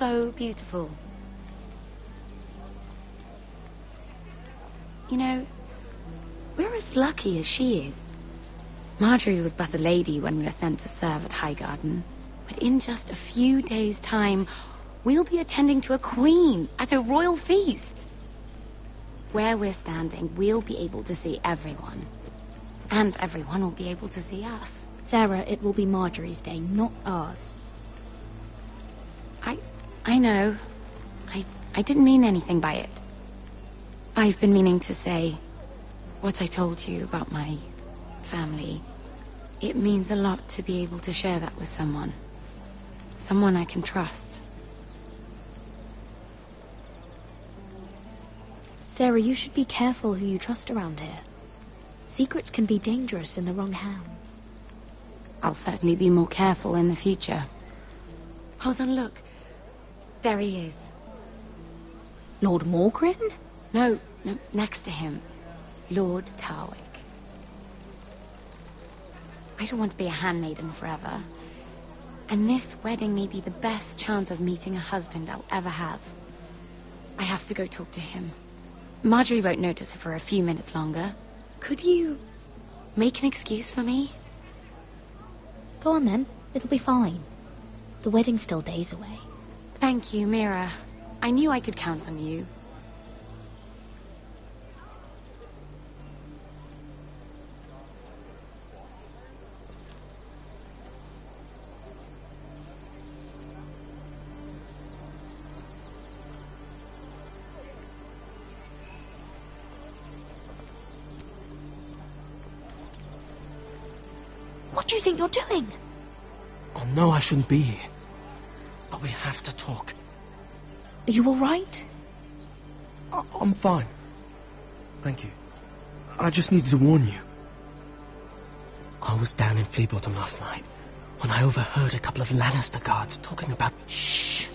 so beautiful. You know, we're as lucky as she is. Marjorie was but a lady when we were sent to serve at Highgarden, but in just a few days' time, we'll be attending to a queen at a royal feast. Where we're standing, we'll be able to see everyone. And everyone will be able to see us. Sarah, it will be Marjorie's day, not ours. I know. I didn't mean anything by it. I've been meaning to say what I told you about my family. It means a lot to be able to share that with someone. Someone I can trust. Sarah, you should be careful who you trust around here. Secrets can be dangerous in the wrong hands. I'll certainly be more careful in the future. Hold on, look. There he is. Lord Morgrin? No, next to him. Lord Tarwick. I don't want to be a handmaiden forever. And this wedding may be the best chance of meeting a husband I'll ever have. I have to go talk to him. Marjorie won't notice it for a few minutes longer. Could you make an excuse for me? Go on then. It'll be fine. The wedding's still days away. Thank you, Mira. I knew I could count on you. What do you think you're doing? Oh, no, I shouldn't be here. But we have to talk. Are you all right? I'm fine. Thank you. I just needed to warn you. I was down in Fleabottom last night when I overheard a couple of Lannister guards talking about... Shh!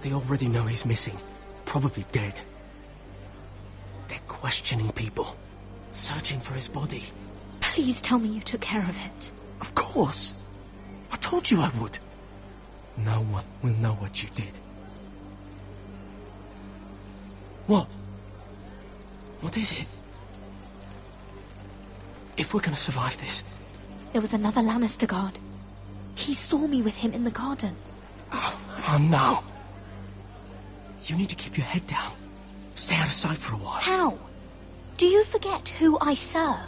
They already know he's missing. Probably dead. They're questioning people. Searching for his body. Please tell me you took care of it. Of course. I told you I would. No one will know what you did. What? What is it? If we're going to survive this... There was another Lannister guard. He saw me with him in the garden. Oh, no. You need to keep your head down. Stay out of sight for a while. How? Do you forget who I serve?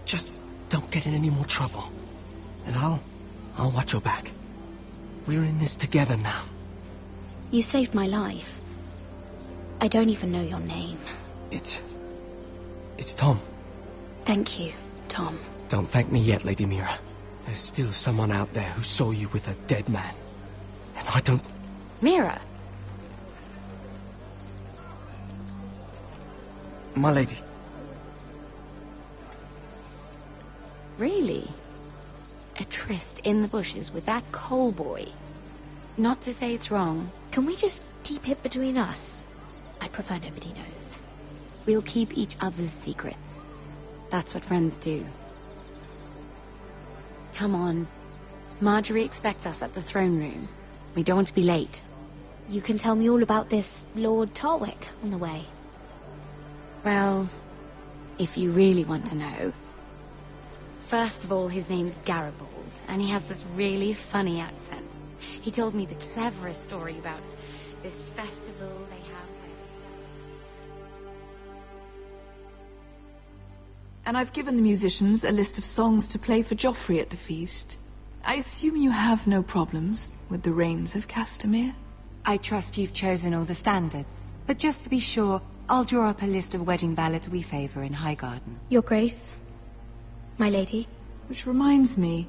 Just don't get in any more trouble. And I'll watch your back. We're in this together now. You saved my life. I don't even know your name. It's Tom. Thank you, Tom. Don't thank me yet, Lady Mira. There's still someone out there who saw you with a dead man. And I don't... Mira! My lady. Really? A tryst in the bushes with that coal boy? Not to say it's wrong. Can we just keep it between us? I prefer nobody knows. We'll keep each other's secrets. That's what friends do. Come on. Marjorie expects us at the throne room. We don't want to be late. You can tell me all about this Lord Tarwick on the way. Well, if you really want to know. First of all, his name's Garibald, and he has this really funny accent. He told me the cleverest story about this festival they have. And I've given the musicians a list of songs to play for Joffrey at the feast. I assume you have no problems with the Rains of Castamere? I trust you've chosen all the standards. But just to be sure, I'll draw up a list of wedding ballads we favour in Highgarden. Your Grace, my lady. Which reminds me,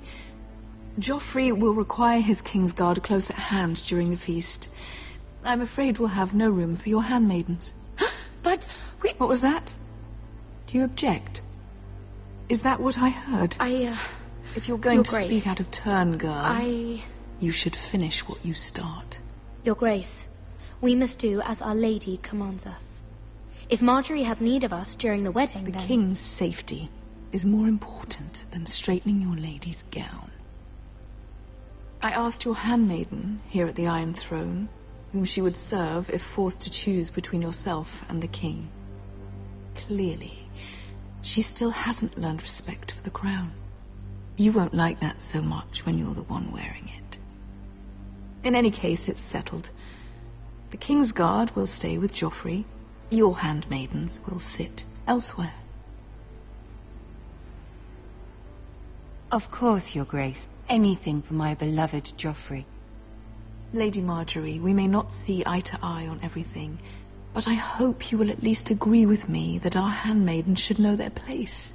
Joffrey will require his Kingsguard close at hand during the feast. I'm afraid we'll have no room for your handmaidens. But we... What was that? Do you object? Is that what I heard? If you're going to speak out of turn, girl, you should finish what you start. Your Grace, we must do as Our Lady commands us. If Marjorie has need of us during the wedding, The king's safety is more important than straightening your lady's gown. I asked your handmaiden here at the Iron Throne whom she would serve if forced to choose between yourself and the king. Clearly, she still hasn't learned respect for the crown. You won't like that so much when you're the one wearing it. In any case, it's settled. The King's Guard will stay with Joffrey. Your handmaidens will sit elsewhere. Of course, Your Grace. Anything for my beloved Joffrey. Lady Marjorie, we may not see eye to eye on everything, but I hope you will at least agree with me that our handmaidens should know their place.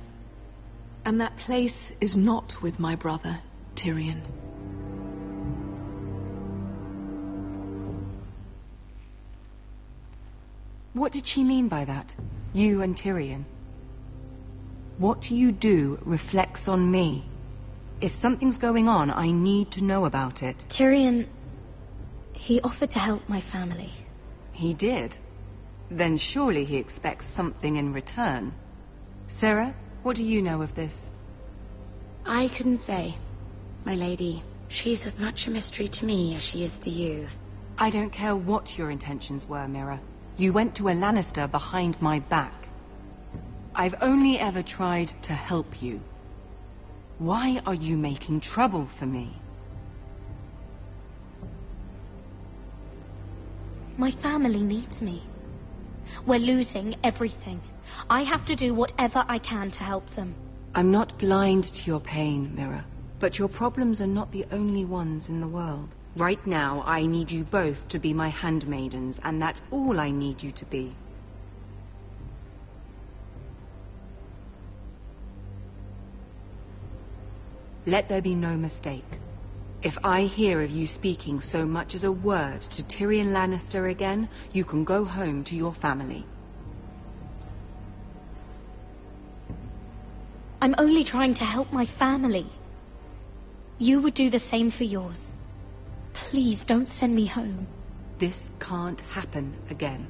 And that place is not with my brother, Tyrion. What did she mean by that? You and Tyrion? What you do reflects on me. If something's going on, I need to know about it. Tyrion, he offered to help my family. He did? Then surely he expects something in return. Sarah, what do you know of this? I couldn't say, my lady. She's as much a mystery to me as she is to you. I don't care what your intentions were, Mira. You went to a Lannister behind my back. I've only ever tried to help you. Why are you making trouble for me? My family needs me. We're losing everything. I have to do whatever I can to help them. I'm not blind to your pain, Mira. But your problems are not the only ones in the world. Right now, I need you both to be my handmaidens, and that's all I need you to be. Let there be no mistake. If I hear of you speaking so much as a word to Tyrion Lannister again, you can go home to your family. I'm only trying to help my family. You would do the same for yours. Please don't send me home. This can't happen again.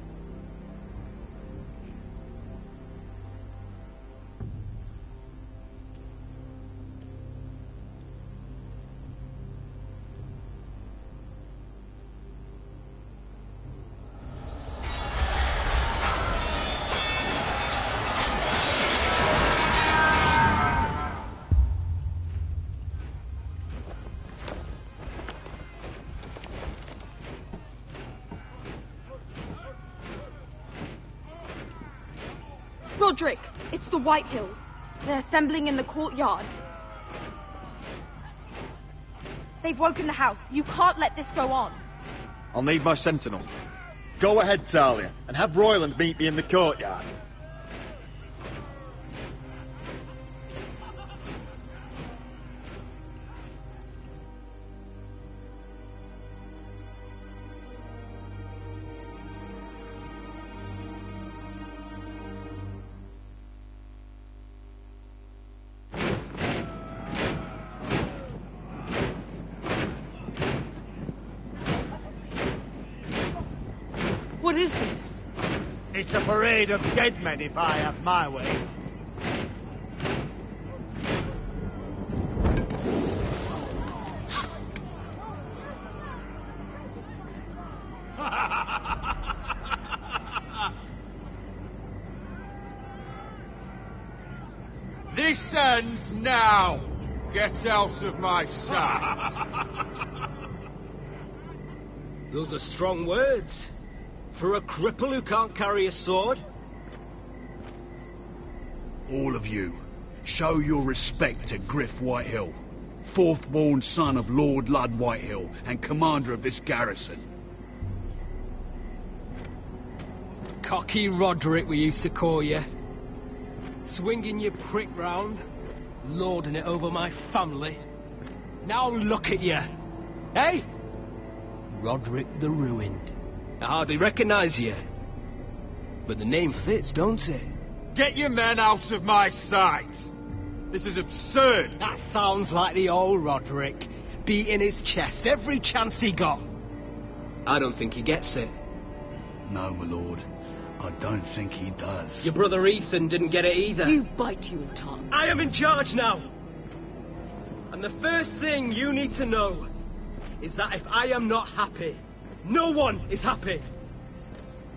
Roderick, it's the Whitehills. They're assembling in the courtyard. They've woken the house. You can't let this go on. I'll need my sentinel. Go ahead, Talia, and have Royland meet me in the courtyard. What is this? It's a parade of dead men if I have my way. This ends now. Get out of my sight. Those are strong words. For a cripple who can't carry a sword? All of you, show your respect to Griff Whitehill, fourth-born son of Lord Ludd Whitehill and commander of this garrison. Cocky Roderick, we used to call you. Swinging your prick round, lording it over my family. Now look at you. Hey? Roderick the Ruined. I hardly recognise you. But the name fits, don't it? Get your men out of my sight. This is absurd. That sounds like the old Roderick, beating his chest every chance he got. I don't think he gets it. No, my lord. I don't think he does. Your brother Ethan didn't get it either. You bite your tongue. I am in charge now. And the first thing you need to know is that if I am not happy, no one is happy.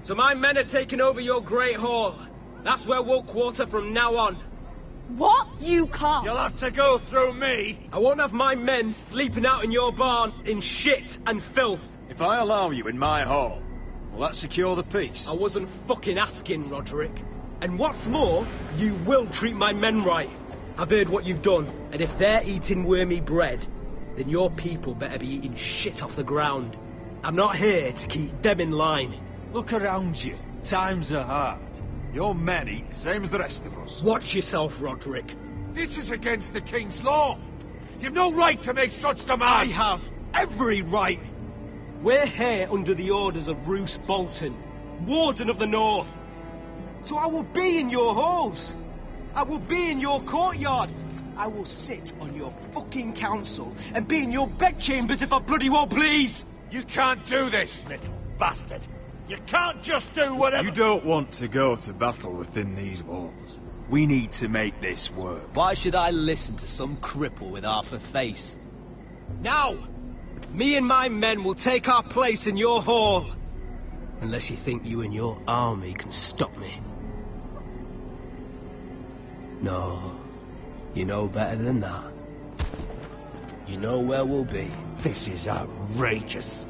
So my men are taking over your Great Hall. That's where we'll quarter from now on. What? You can't. You'll have to go through me. I won't have my men sleeping out in your barn in shit and filth. If I allow you in my hall, will that secure the peace? I wasn't fucking asking, Roderick. And what's more, you will treat my men right. I've heard what you've done, and if they're eating wormy bread, then your people better be eating shit off the ground. I'm not here to keep them in line. Look around you. Times are hard. Your men eat the same as the rest of us. Watch yourself, Roderick. This is against the King's law. You've no right to make such I demands. have every right. We're here under the orders of Roose Bolton, Warden of the North. So I will be in your halls. I will be in your courtyard. I will sit on your fucking council and be in your bedchambers if I bloody well please. You can't do this, little bastard. You can't just do whatever... You don't want to go to battle within these walls. We need to make this work. Why should I listen to some cripple with half a face? Now, me and my men will take our place in your hall. Unless you think you and your army can stop me. No, you know better than that. You know where we'll be. This is outrageous.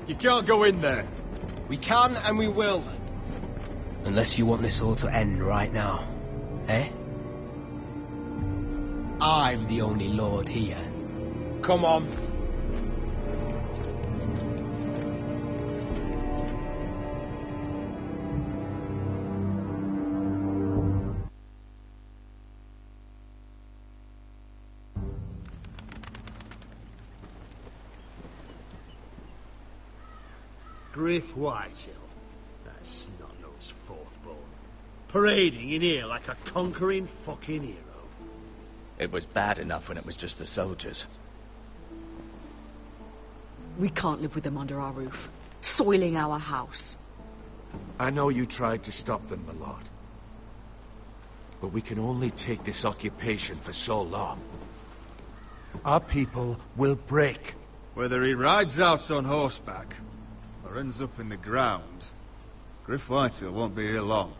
You can't go in there. We can and we will. Unless you want this all to end right now. Eh? I'm the only lord here. Come on. Griff Whitehill. That snot-nosed fourth-born. Parading in here like a conquering fucking hero. It was bad enough when it was just the soldiers. We can't live with them under our roof, soiling our house. I know you tried to stop them, my lord. But we can only take this occupation for so long. Our people will break. Whether he rides out on horseback or ends up in the ground, Griff Whitehill won't be here long.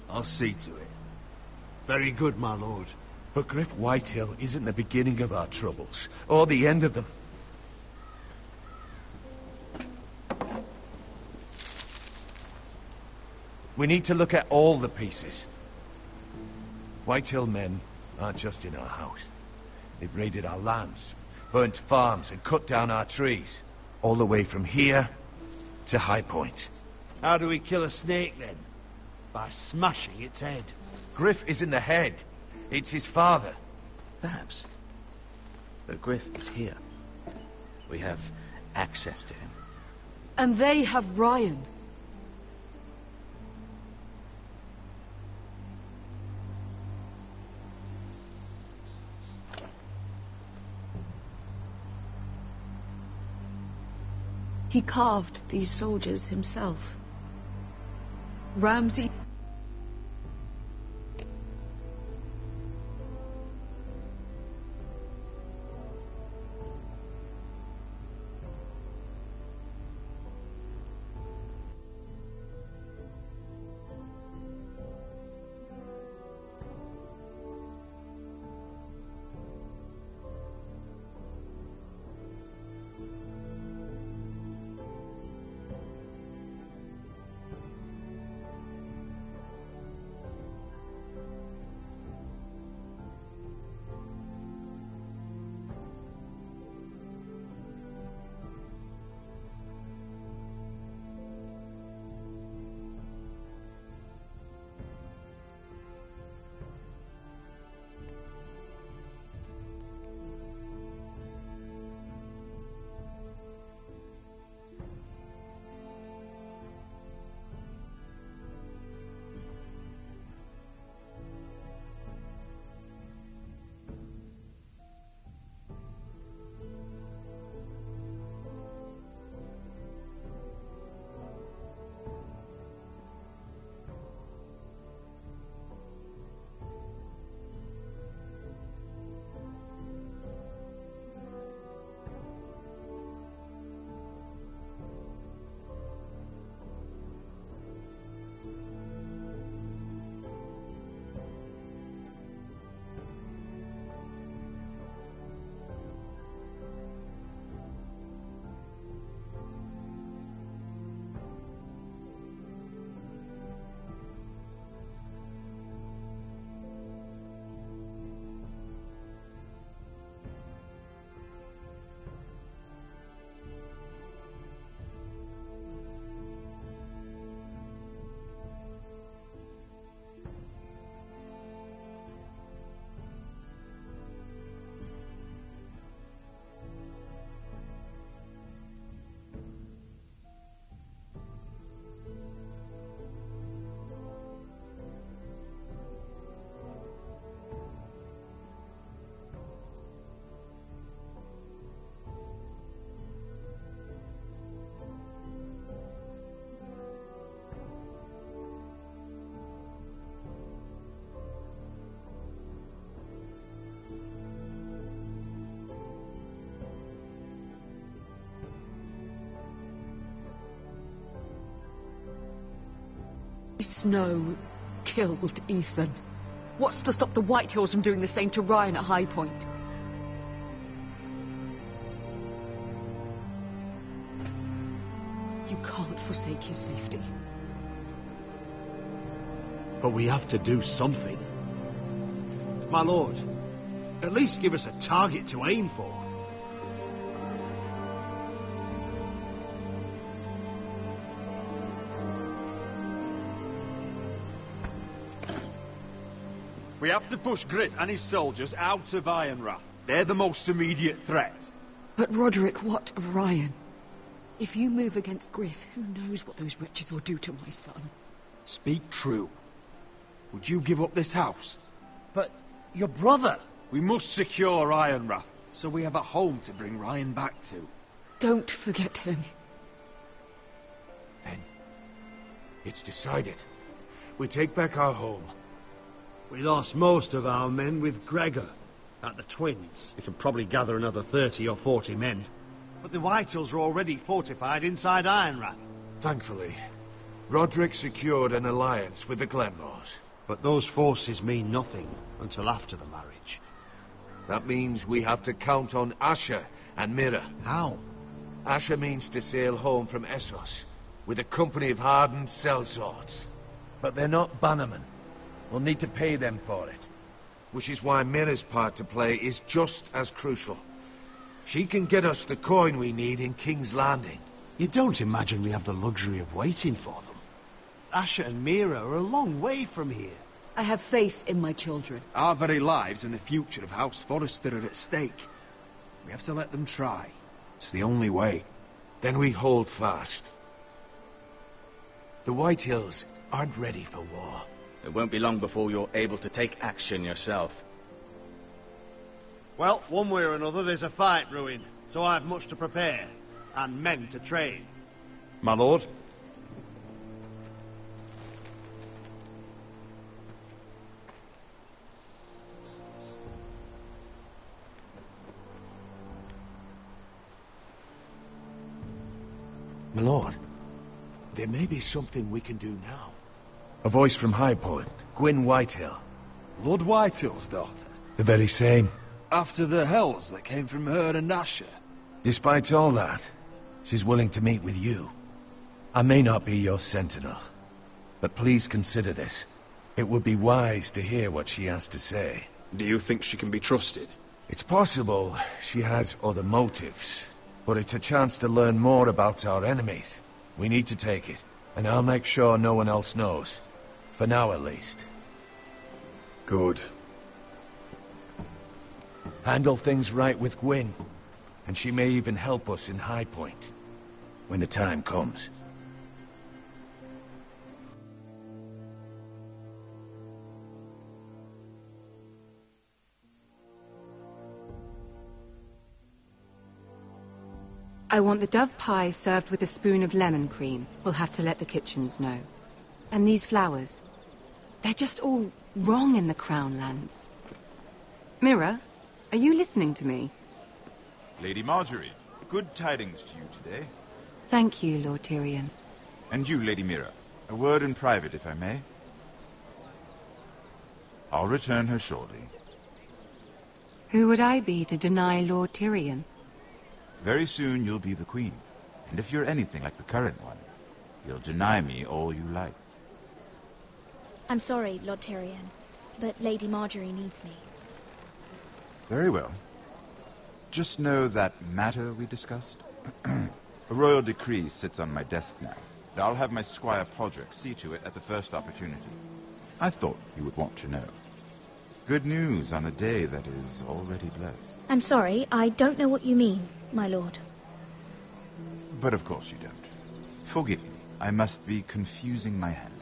I'll see to it. Very good, my lord. But Griff Whitehill isn't the beginning of our troubles, or the end of them. We need to look at all the pieces. Whitehill men aren't just in our house. They've raided our lands, burnt farms, and cut down our trees. All the way from here to High Point. How do we kill a snake, then? By smashing its head. Griff isn't the head. It's his father. Perhaps. But Griff is here. We have access to him. And they have Ryan. He carved these soldiers himself. Ramsay... Snow killed Ethan. What's to stop the Whitehills from doing the same to Ryan at High Point? You can't forsake your safety. But we have to do something. My lord, at least give us a target to aim for. We have to push Griff and his soldiers out of Ironrath. They're the most immediate threat. But Roderick, what of Ryan? If you move against Griff, who knows what those wretches will do to my son? Speak true. Would you give up this house? But your brother... We must secure Ironrath, so we have a home to bring Ryan back to. Don't forget him. Then, it's decided. We take back our home. We lost most of our men with Gregor at the Twins. We can probably gather another 30 or 40 men. But the Whitehills are already fortified inside Ironrath. Thankfully, Roderick secured an alliance with the Glenmores. But those forces mean nothing until after the marriage. That means we have to count on Asher and Mira. How? Asher means to sail home from Essos with a company of hardened sellswords. But they're not bannermen. We'll need to pay them for it. Which is why Mira's part to play is just as crucial. She can get us the coin we need in King's Landing. You don't imagine we have the luxury of waiting for them? Asher and Mira are a long way from here. I have faith in my children. Our very lives and the future of House Forrester are at stake. We have to let them try. It's the only way. Then we hold fast. The Whitehills aren't ready for war. It won't be long before you're able to take action yourself. Well, one way or another, there's a fight brewing, so I have much to prepare, and men to train. My lord? My lord, there may be something we can do now. A voice from High Point, Gwyn Whitehill. Lord Whitehill's daughter. The very same. After the hells that came from her and Asher. Despite all that, she's willing to meet with you. I may not be your sentinel, but please consider this. It would be wise to hear what she has to say. Do you think she can be trusted? It's possible she has other motives, but it's a chance to learn more about our enemies. We need to take it, and I'll make sure no one else knows. For now, at least. Good. Handle things right with Gwyn, and she may even help us in High Point, when the time comes. I want the dove pie served with a spoon of lemon cream. We'll have to let the kitchens know. And these flowers. They're just all wrong in the Crown lands. Mira, are you listening to me? Lady Marjorie, good tidings to you today. Thank you, Lord Tyrion. And you, Lady Mira. A word in private, if I may. I'll return her shortly. Who would I be to deny Lord Tyrion? Very soon you'll be the queen. And if you're anything like the current one, you'll deny me all you like. I'm sorry, Lord Tyrion, but Lady Marjorie needs me. Very well. Just know that matter we discussed? A royal decree sits on my desk now. And I'll have my squire Podrick see to it at the first opportunity. I thought you would want to know. Good news on a day that is already blessed. I'm sorry, I don't know what you mean, my lord. But of course you don't. Forgive me, I must be confusing my handmaids.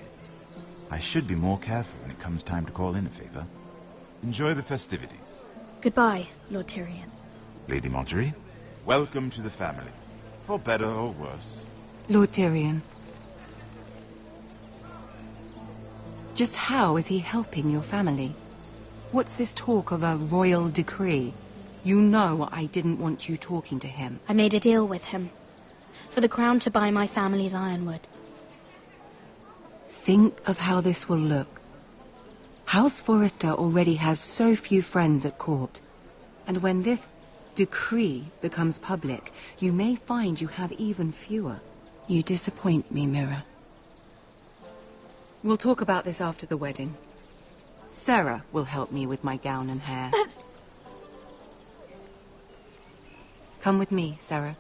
I should be more careful when it comes time to call in a favor. Enjoy the festivities. Goodbye, Lord Tyrion. Lady Marjorie, welcome to the family. For better or worse. Lord Tyrion. Just how is he helping your family? What's this talk of a royal decree? You know I didn't want you talking to him. I made a deal with him. For the crown to buy my family's ironwood. Think of how this will look. House Forrester already has so few friends at court. And when this decree becomes public, you may find you have even fewer. You disappoint me, Mira. We'll talk about this after the wedding. Sarah will help me with my gown and hair. But... Come with me, Sarah.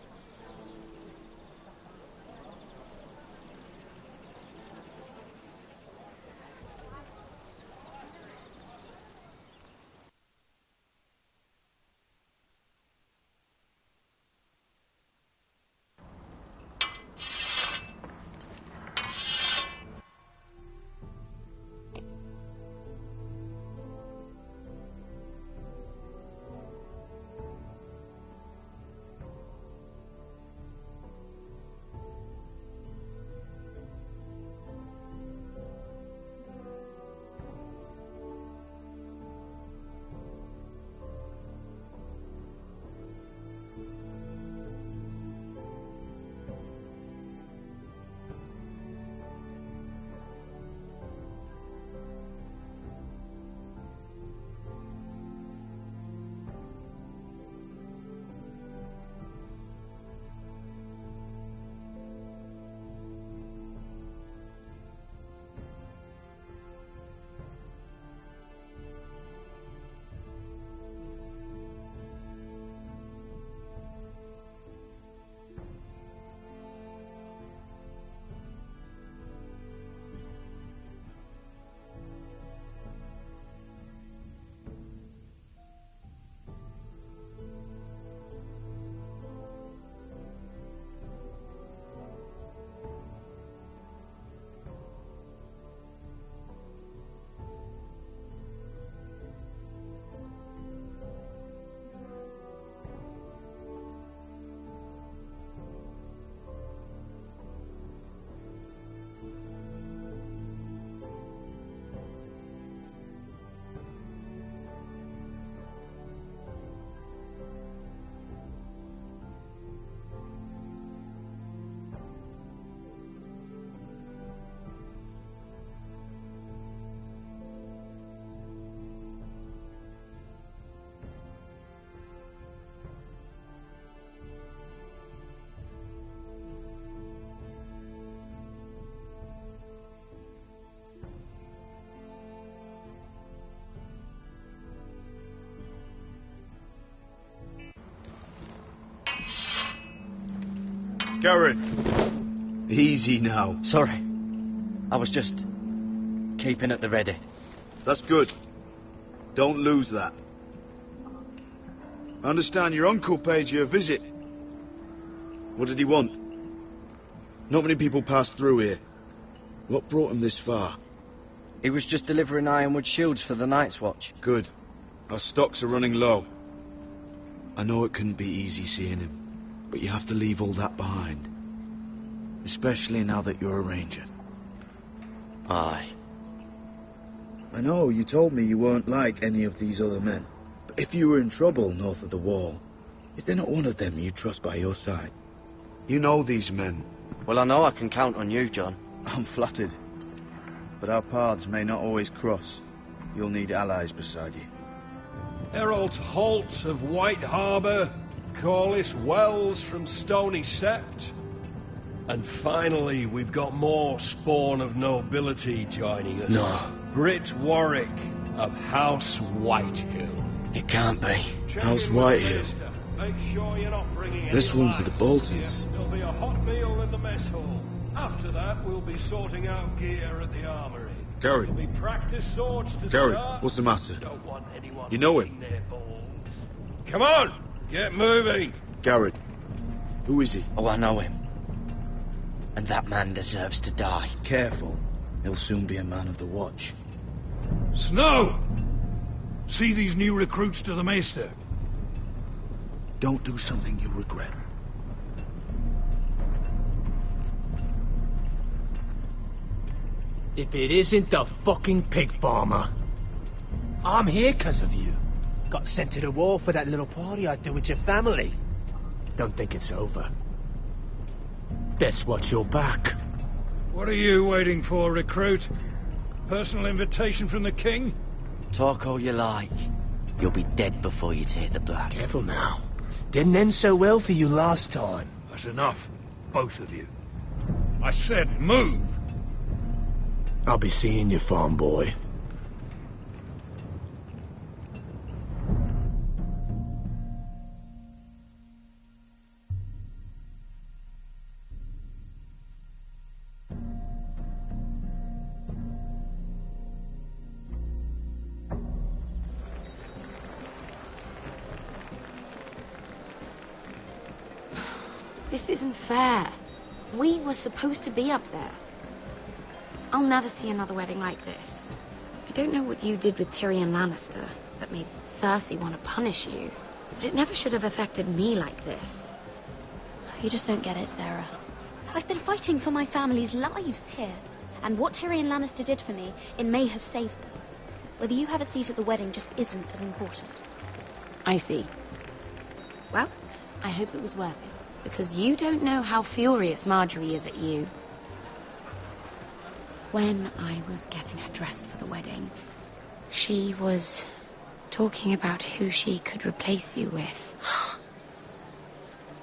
Garrett, easy now. Sorry. I was just keeping at the ready. That's good. Don't lose that. I understand your uncle paid you a visit. What did he want? Not many people pass through here. What brought him this far? He was just delivering ironwood shields for the Night's Watch. Good. Our stocks are running low. I know it couldn't be easy seeing him, but you have to leave all that behind. Especially now that you're a ranger. Aye. I know, you told me you weren't like any of these other men. But if you were in trouble north of the wall, is there not one of them you trust by your side? You know these men. Well, I know I can count on you, John. I'm flattered. But our paths may not always cross. You'll need allies beside you. Herald Holt of White Harbour, Corliss Wells from Stony Sept. And finally, we've got more spawn of nobility joining us. No. Britt Warwick of House Whitehill. It can't be. House Whitehill. Make sure you're not bringing This one's for the Boltons. There'll be a hot meal in the mess hall. After that, we'll be sorting out gear at the armory. Gary. There'll be practice swords to Gary, start. what's the matter? Don't want anyone You know him? their balls. Come on, get moving. Garrett. Who is he? Oh, I know him. And that man deserves to die. Careful. He'll soon be a man of the watch. Snow! See these new recruits to the Maester. Don't do something you'll regret. If it isn't the fucking pig farmer. I'm here 'cause of you. Got sent to the war for that little party I threw with your family. Don't think it's over. Best watch your back. What are you waiting for, recruit? Personal invitation from the king? Talk all you like. You'll be dead before you take the blood. Careful now. Didn't end so well for you last time. That's enough, both of you. I said move! I'll be seeing you, farm boy. This isn't fair. We were supposed to be up there. I'll never see another wedding like this. I don't know what you did with Tyrion Lannister that made Cersei want to punish you, but it never should have affected me like this. You just don't get it, Sarah. I've been fighting for my family's lives here, and what Tyrion Lannister did for me, it may have saved them. Whether you have a seat at the wedding just isn't as important. I see. Well, I hope it was worth it. Because you don't know how furious Marjorie is at you. When I was getting her dressed for the wedding, she was talking about who she could replace you with.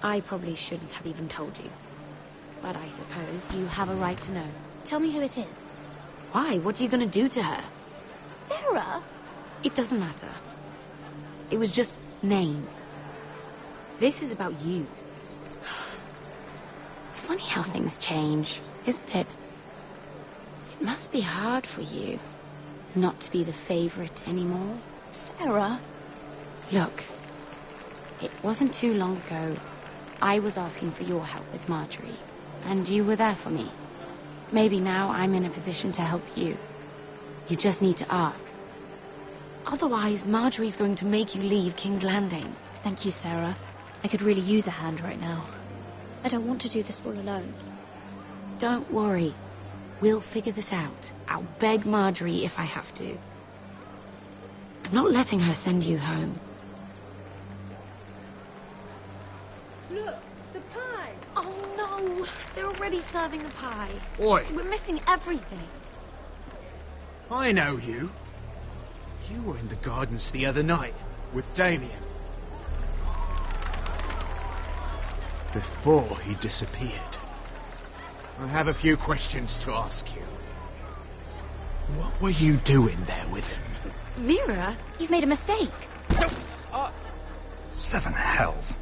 I probably shouldn't have even told you. But I suppose you have a right to know. Tell me who it is. Why? What are you going to do to her? Sarah? It doesn't matter. It was just names. This is about you. It's funny how things change, isn't it? It must be hard for you not to be the favorite anymore. Sarah? Look, it wasn't too long ago I was asking for your help with Marjorie, and you were there for me. Maybe now I'm in a position to help you. You just need to ask. Otherwise, Marjorie's going to make you leave King's Landing. Thank you, Sarah. I could really use a hand right now. I don't want to do this all alone. Don't worry. We'll figure this out. I'll beg Marjorie if I have to. I'm not letting her send you home. Look, the pie! Oh, no. They're already serving the pie. Oi! We're missing everything. I know you. You were in the gardens the other night with Damien. Before he disappeared. I have a few questions to ask you. What were you doing there with him? Mira? You've made a mistake. Seven hells.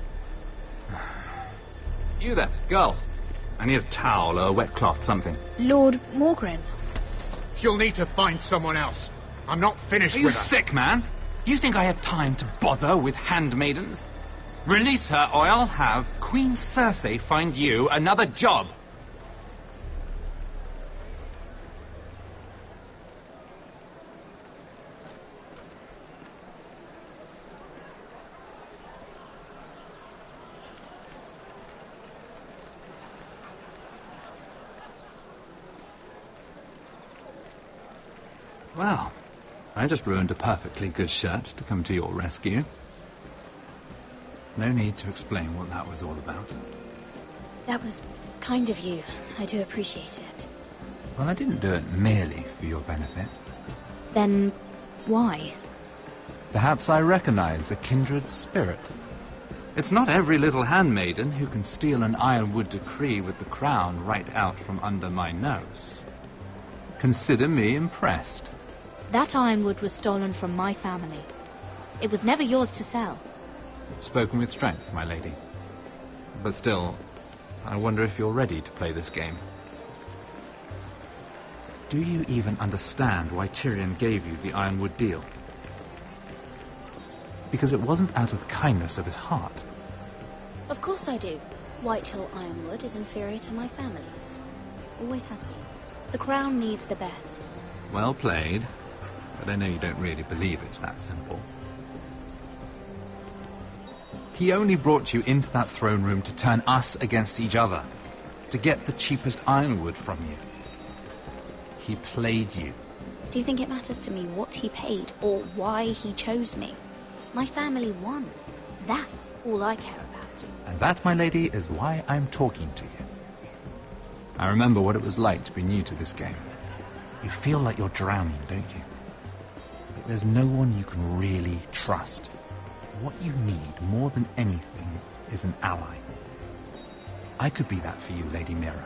You there, girl. I need a towel or a wet cloth, something. Lord Morgren. You'll need to find someone else. I'm not finished Are you with her. sick, man? You think I have time to bother with handmaidens? Release her, or I'll have Queen Cersei find you another job. Well, I just ruined a perfectly good shirt to come to your rescue. No need to explain what that was all about. That was kind of you. I do appreciate it. Well, I didn't do it merely for your benefit. Then why? Perhaps I recognize a kindred spirit. It's not every little handmaiden who can steal an ironwood decree with the crown right out from under my nose. Consider me impressed. That ironwood was stolen from my family. It was never yours to sell. Spoken with strength, my lady. But still, I wonder if you're ready to play this game. Do you even understand why Tyrion gave you the ironwood deal? Because it wasn't out of the kindness of his heart. Of course I do. Whitehill ironwood is inferior to my family's. Always has been. The crown needs the best. Well played. But I know you don't really believe it's that simple. He only brought you into that throne room to turn us against each other, to get the cheapest ironwood from you. He played you. Do you think it matters to me what he paid or why he chose me? My family won. That's all I care about. And that, my lady, is why I'm talking to you. I remember what it was like to be new to this game. You feel like you're drowning, don't you? Like there's no one you can really trust. What you need more than anything is an ally. I could be that for you, Lady Mira.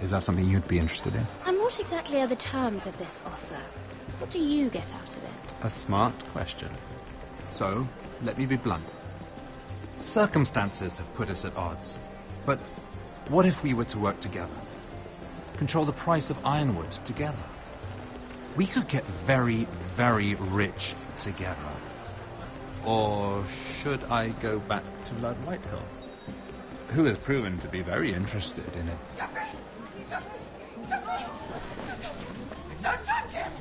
Is that something you'd be interested in? And what exactly are the terms of this offer? What do you get out of it? A smart question. So, let me be blunt. Circumstances have put us at odds. But what if we were to work together? Control the price of ironwood together? We could get very, very rich together. Or should I go back to Lord Whitehill, who has proven to be very interested in it? Don't touch him!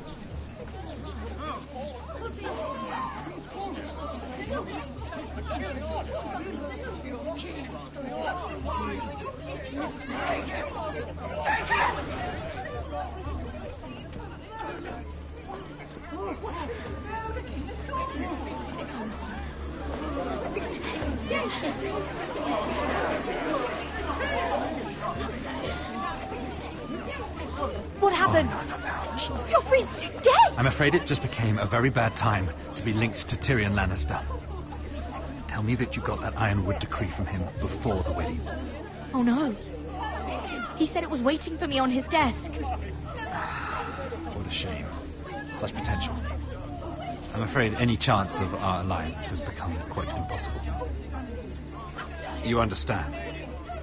Take him! Take him! What happened? Joffrey's dead! I'm afraid it just became a very bad time to be linked to Tyrion Lannister. Tell me that you got that ironwood decree from him before the wedding. Oh no. He said it was waiting for me on his desk. What a shame. Such potential. I'm afraid any chance of our alliance has become quite impossible. You understand?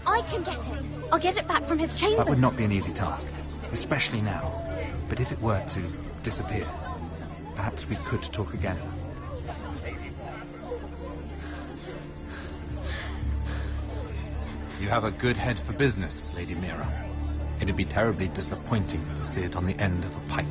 I can get it. I'll get it back from his chamber. That would not be an easy task, especially now. But if it were to disappear, perhaps we could talk again. You have a good head for business, Lady Mira. It'd be terribly disappointing to see it on the end of a pike.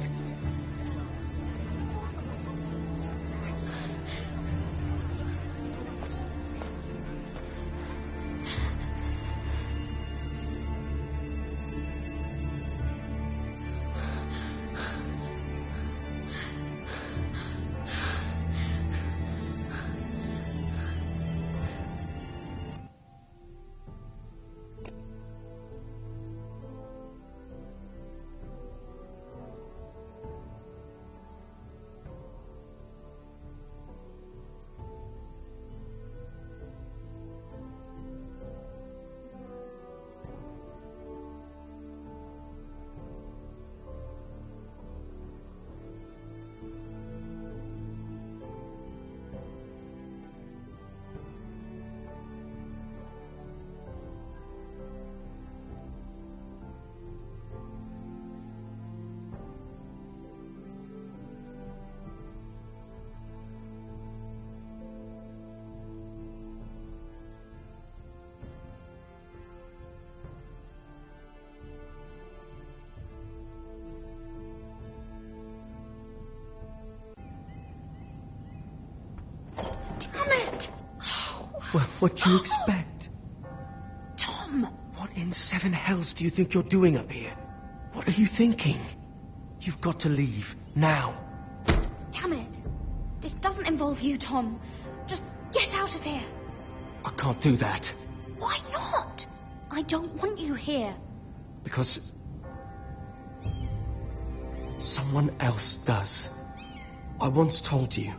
Well, what do you expect? Tom! What in seven hells do you think you're doing up here? What are you thinking? You've got to leave, now. Damn it. This doesn't involve you, Tom. Just get out of here. I can't do that. Why not? I don't want you here. Because someone else does. I once told you,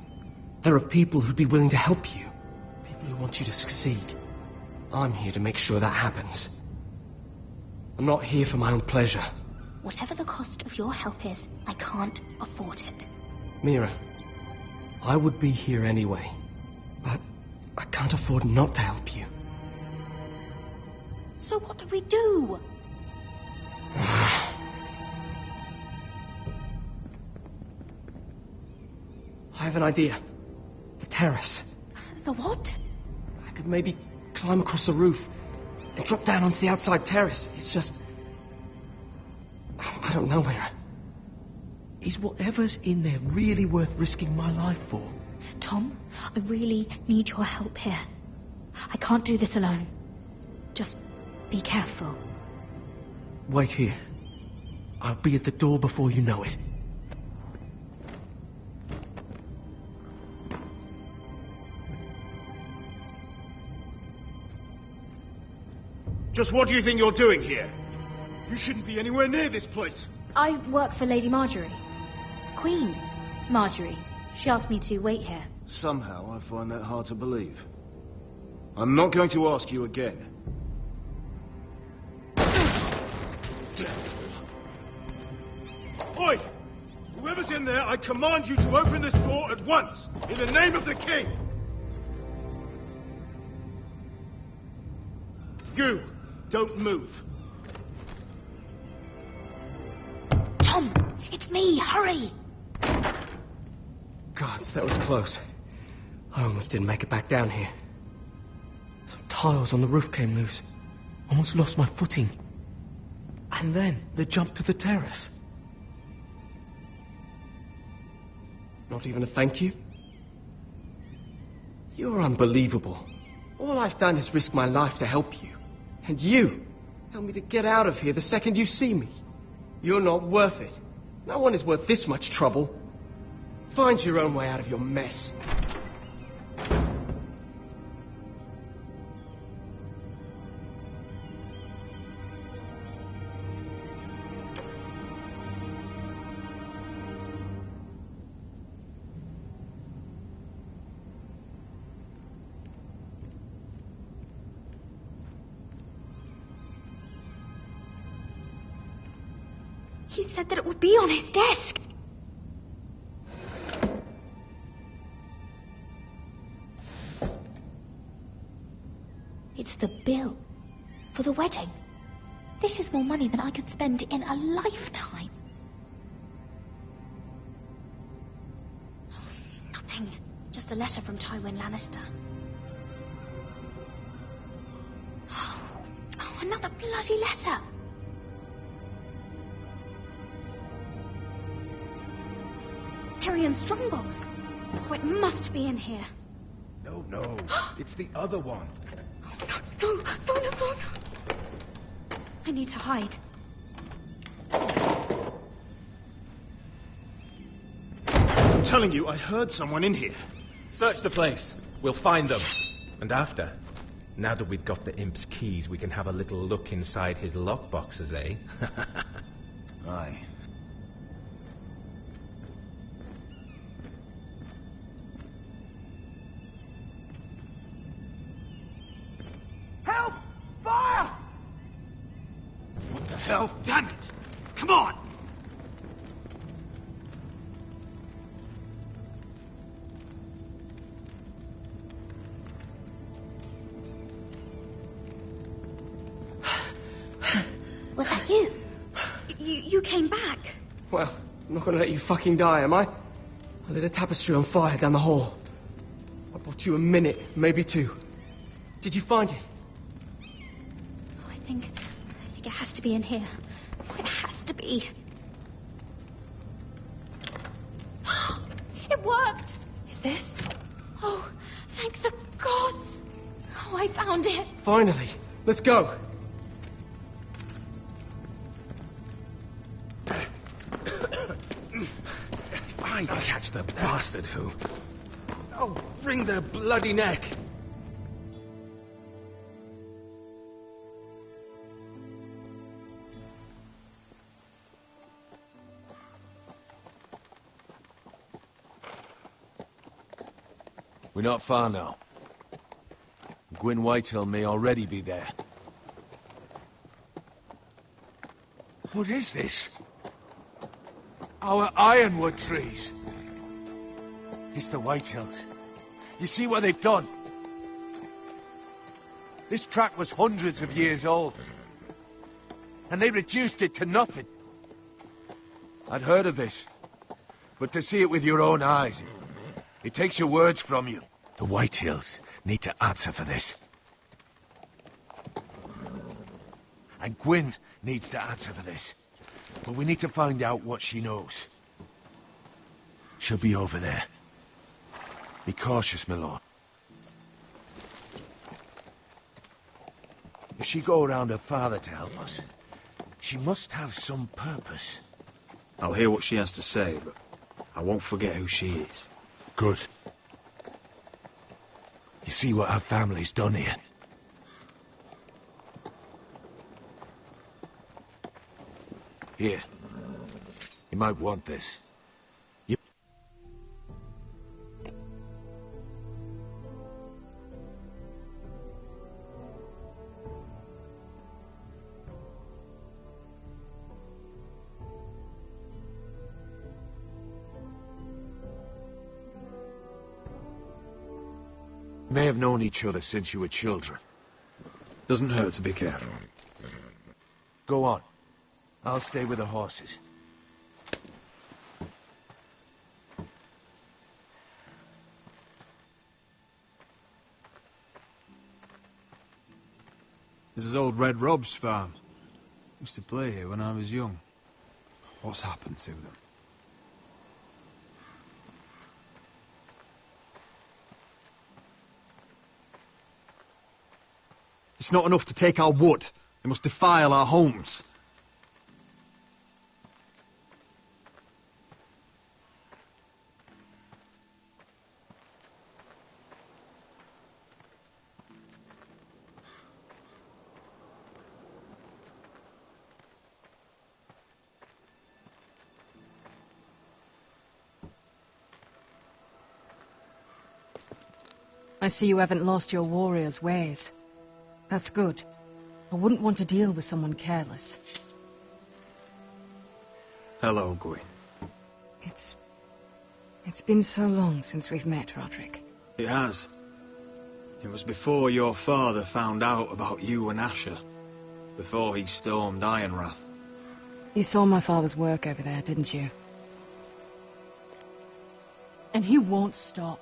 there are people who'd be willing to help you. People who want you to succeed. I'm here to make sure that happens. I'm not here for my own pleasure. Whatever the cost of your help is, I can't afford it. Mira, I would be here anyway, but I can't afford not to help you. So what do we do? I have an idea. The terrace. The what? I could maybe climb across the roof and drop down onto the outside terrace. It's just... I don't know, Mira. Is whatever's in there really worth risking my life for? Tom, I really need your help here. I can't do this alone. Just be careful. Wait here. I'll be at the door before you know it. Just what do you think you're doing here? You shouldn't be anywhere near this place. I work for Lady Marjorie. Queen Marjorie. She asked me to wait here. Somehow I find that hard to believe. I'm not going to ask you again. Oi! Whoever's in there, I command you to open this door at once, in the name of the king! You, don't move. Tom, it's me, hurry! Gods, that was close. I almost didn't make it back down here. Some tiles on the roof came loose. Almost lost my footing. And then the jump to the terrace. Not even a thank you? You're unbelievable. All I've done is risk my life to help you. And you tell me to get out of here the second you see me. You're not worth it. No one is worth this much trouble. Find your own way out of your mess. He said that it would be on his desk. It's the bill for the wedding. This is more money than I could spend in a lifetime. Nothing. Just a letter from Tywin Lannister. Oh, another bloody letter. Tyrion's strongbox. Oh, it must be in here. No, it's the other one. No. I need to hide. I'm telling you, I heard someone in here. Search the place. We'll find them. And after, now that we've got the imp's keys, we can have a little look inside his lockboxes, eh? Aye. Help! Fire! What the hell? Damn it! Come on! Was that you? You came back. Well, I'm not going to let you fucking die, am I? I lit a tapestry on fire down the hall. I bought you a minute, maybe two. Did you find it? Oh, I think it has to be in here. Oh, it has to be. It worked! Is this? Oh, thank the gods! Oh, I found it! Finally. Let's go. Fine, I'll catch the bastard who... Oh, wring their bloody neck! We're not far now. Gwyn Whitehill may already be there. What is this? Our ironwood trees. It's the Whitehills. You see what they've done? This track was hundreds of years old. And they reduced it to nothing. I'd heard of this. But to see it with your own eyes, it takes your words from you. The Whitehills need to answer for this. And Gwyn needs to answer for this. But we need to find out what she knows. She'll be over there. Be cautious, my lord. If she go around her father to help us, she must have some purpose. I'll hear what she has to say, but I won't forget who she is. Good. You see what our family's done here. Here. You might want this. You... may have known each other since you were children. Doesn't hurt to be careful. Go on. I'll stay with the horses. This is old Red Rob's farm. Used to play here when I was young. What's happened to them? It's not enough to take our wood. They must defile our homes. I see you haven't lost your warrior's ways. That's good. I wouldn't want to deal with someone careless. Hello, Gwyn. It's been so long since we've met, Roderick. It has. It was before your father found out about you and Asher. Before he stormed Ironrath. You saw my father's work over there, didn't you? And he won't stop.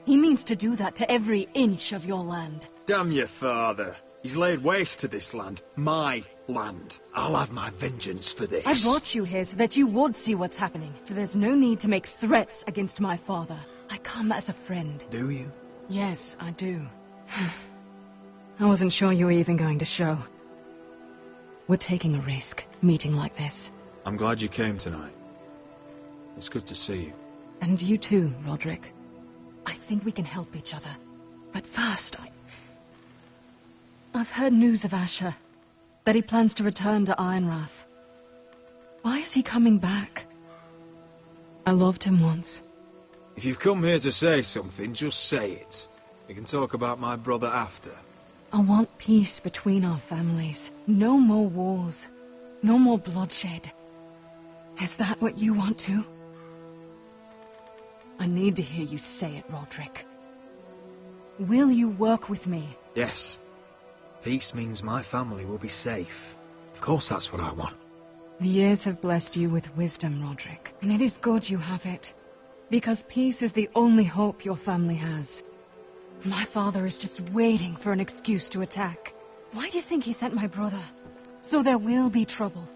He means to do that to every inch of your land. Damn your father. He's laid waste to this land. My land. I'll have my vengeance for this. I brought you here so that you would see what's happening. So there's no need to make threats against my father. I come as a friend. Do you? Yes, I do. I wasn't sure you were even going to show. We're taking a risk, meeting like this. I'm glad you came tonight. It's good to see you. And you too, Roderick. I think we can help each other. But first, I've heard news of Asher. That he plans to return to Ironrath. Why is he coming back? I loved him once. If you've come here to say something, just say it. We can talk about my brother after. I want peace between our families. No more wars. No more bloodshed. Is that what you want too? I need to hear you say it, Roderick. Will you work with me? Yes. Peace means my family will be safe. Of course that's what I want. The years have blessed you with wisdom, Roderick. And it is good you have it. Because peace is the only hope your family has. My father is just waiting for an excuse to attack. Why do you think he sent my brother? So there will be trouble.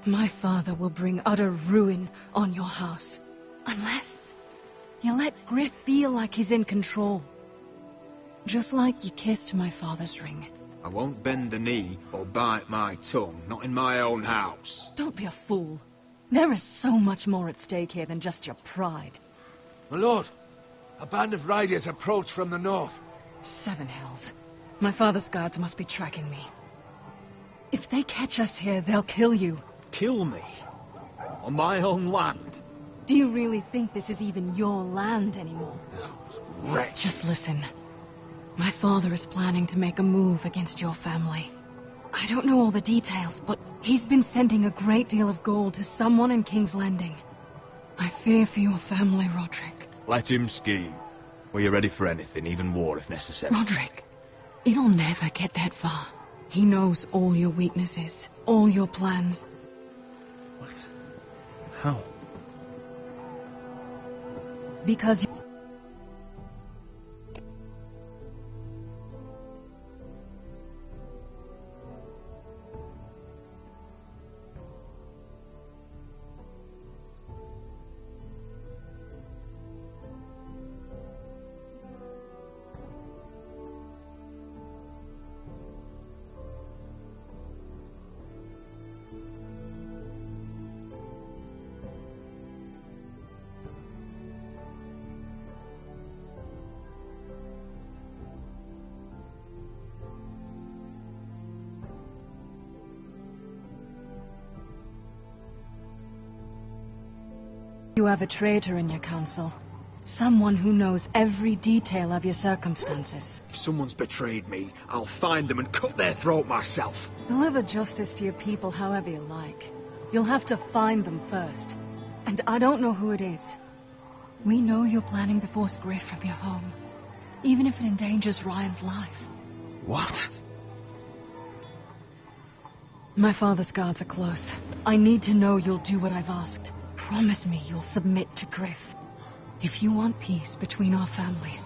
My father will bring utter ruin on your house. Unless you let Griff feel like he's in control. Just like you kissed my father's ring. I won't bend the knee or bite my tongue, not in my own house. Don't be a fool. There is so much more at stake here than just your pride. My lord, a band of riders approach from the north. 7 hells. My father's guards must be tracking me. If they catch us here, they'll kill you. Kill me? On my own land? Do you really think this is even your land anymore? No, wretch. Just listen. My father is planning to make a move against your family. I don't know all the details, but he's been sending a great deal of gold to someone in King's Landing. I fear for your family, Roderick. Let him scheme. We're ready for anything, even war if necessary. Roderick, it'll never get that far. He knows all your weaknesses, all your plans. What? How? Because you have a traitor in your council. Someone who knows every detail of your circumstances. If someone's betrayed me, I'll find them and cut their throat myself. Deliver justice to your people however you like. You'll have to find them first. And I don't know who it is. We know you're planning to force Griff from your home, even if it endangers Ryan's life. What? My father's guards are close. I need to know you'll do what I've asked. Promise me you'll submit to Griff. If you want peace between our families.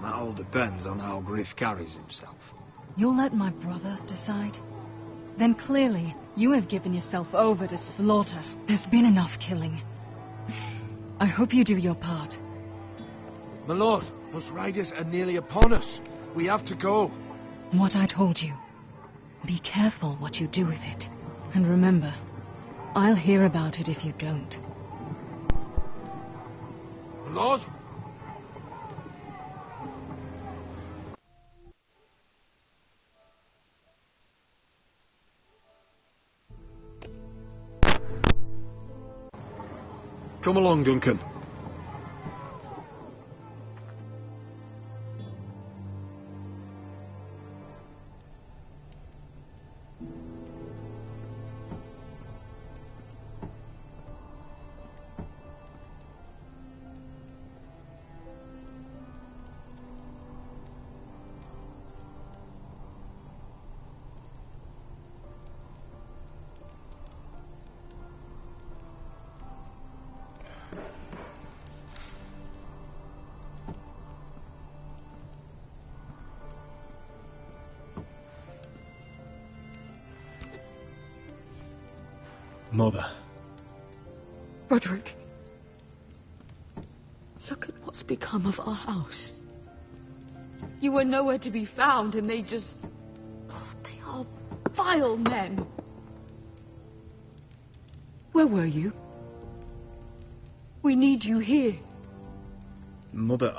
That all depends on how Griff carries himself. You'll let my brother decide? Then clearly, you have given yourself over to slaughter. There's been enough killing. I hope you do your part. My lord, those riders are nearly upon us. We have to go. What I told you. Be careful what you do with it. And remember, I'll hear about it if you don't. My lord? Come along, Duncan. Mother. Roderick. Look at what's become of our house. You were nowhere to be found, and they just... Oh, they are vile men. Where were you? We need you here. Mother,